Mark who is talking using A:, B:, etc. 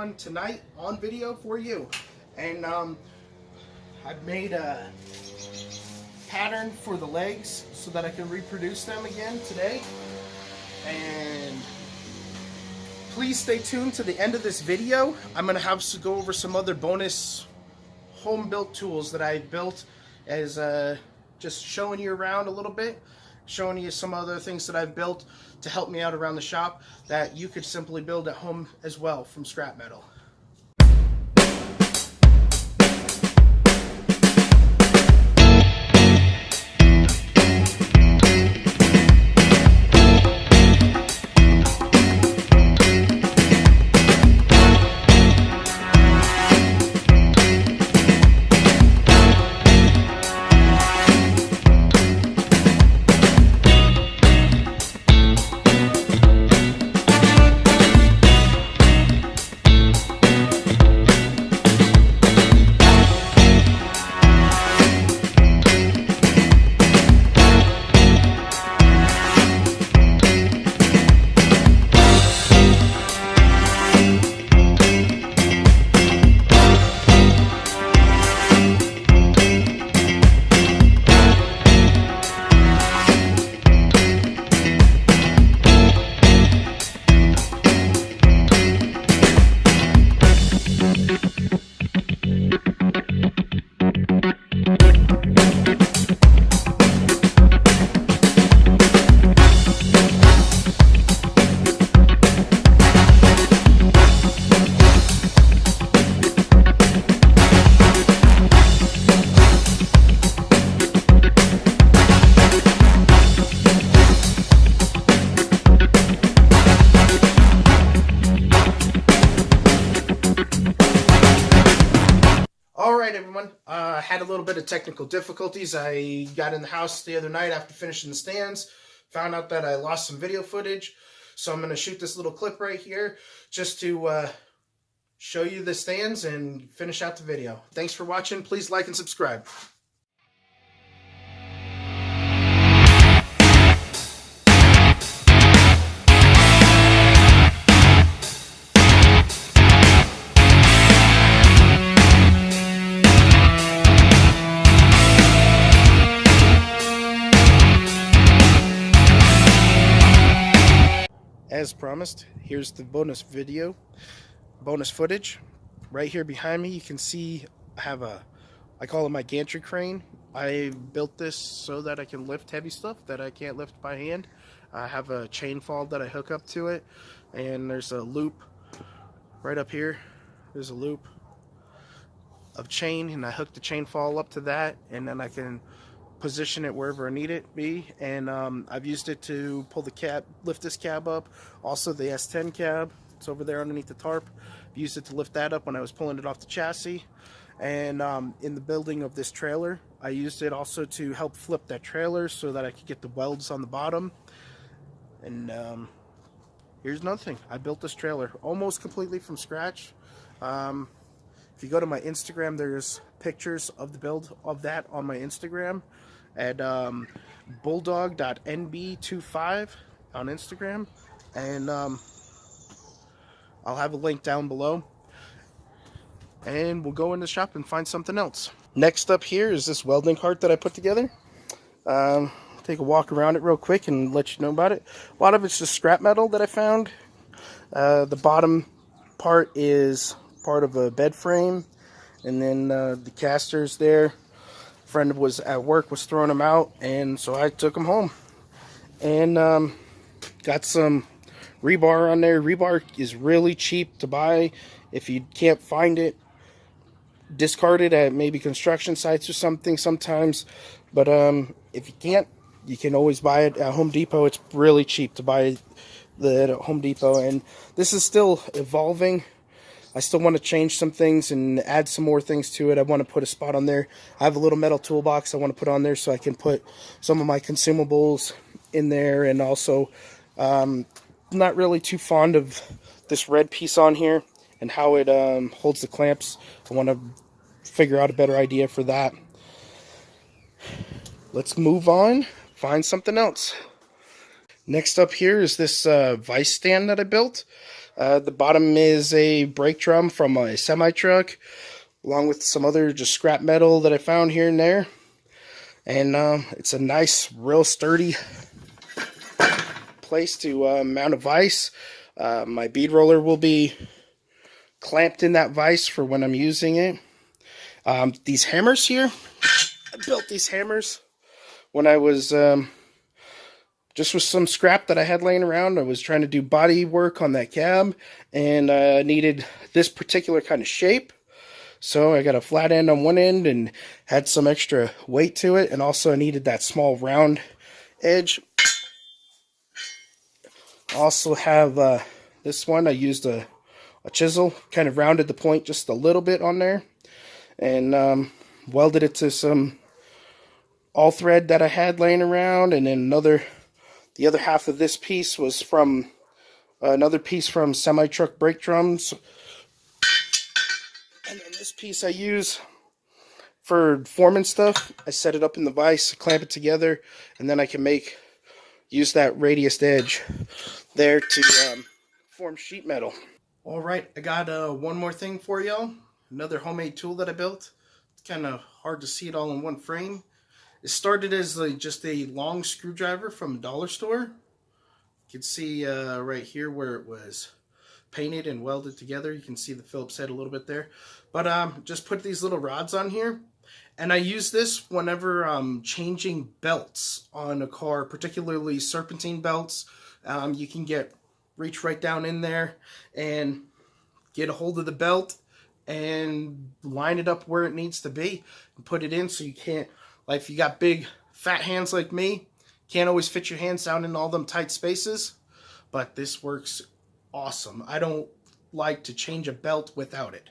A: one tonight on video for you. And I've made a pattern for the legs so that I can reproduce them again today. And please stay tuned to the end of this video. I'm going to have to go over some other bonus home built tools that I built, as just showing you around a little bit, showing you some other things that I've built to help me out around the shop that you could simply build at home as well from scrap metal. Alright everyone, I had a little bit of technical difficulties. I got in the house the other night after finishing the stands, found out that I lost some video footage, so I'm going to shoot this little clip right here just to show you the stands and finish out the video. Thanks for watching. Please like and subscribe. As promised, here's the bonus footage. Right here behind me, you can see I have I call it my gantry crane. I built this so that I can lift heavy stuff that I can't lift by hand. I have a chain fall that I hook up to it, and there's a loop right up here. There's a loop of chain, and I hook the chain fall up to that, and then I can position it wherever I need it be. And I've used it to pull the cab, lift this cab up. Also the S10 cab, it's over there underneath the tarp. I've used it to lift that up when I was pulling it off the chassis. And in the building of this trailer, I used it also to help flip that trailer so that I could get the welds on the bottom. And here's another thing. I built this trailer almost completely from scratch. If you go to my Instagram, there's pictures of the build of that on my Instagram at bulldog.nb25 on Instagram, and I'll have a link down below, and we'll go in the shop and find something else. Next up here is this welding cart that I put together. Take a walk around it real quick and let you know about it. A lot of it's just scrap metal that I found. The bottom part is part of a bed frame, and then the casters there. A friend was at work, was throwing them out, and so I took them home and got some rebar on there. Rebar is really cheap to buy. If you can't find it, discard it at maybe construction sites or something sometimes, but if you can't, you can always buy it at Home Depot. It's really cheap to buy at Home Depot, and this is still evolving. I still want to change some things and add some more things to it. I want to put a spot on there. I have a little metal toolbox I want to put on there so I can put some of my consumables in there. And also, not really too fond of this red piece on here and how it holds the clamps. I want to figure out a better idea for that. Let's move on, find something else. Next up here is this vice stand that I built. The bottom is a brake drum from a semi-truck, along with some other just scrap metal that I found here and there. And it's a nice, real sturdy place to mount a vise. My bead roller will be clamped in that vise for when I'm using it. These hammers here, I built these hammers when I was just with some scrap that I had laying around. I was trying to do body work on that cab, and I needed this particular kind of shape. So I got a flat end on one end and had some extra weight to it, and also I needed that small round edge. I also have this one. I used a chisel, kind of rounded the point just a little bit on there, and welded it to some all thread that I had laying around. And then the other half of this piece was from another piece from semi-truck brake drums. And then this piece I use for forming stuff. I set it up in the vise, clamp it together, and then I can use that radius edge there to form sheet metal. Alright, I got one more thing for y'all. Another homemade tool that I built. It's kind of hard to see it all in one frame. It started as just a long screwdriver from a dollar store. You can see right here where it was painted and welded together. You can see the Phillips head a little bit there. But just put these little rods on here. And I use this whenever I'm changing belts on a car, particularly serpentine belts. You can reach right down in there and get a hold of the belt and line it up where it needs to be and put it in, so you can't, like if you got big fat hands like me, can't always fit your hands down in all them tight spaces. But this works awesome. I don't like to change a belt without it.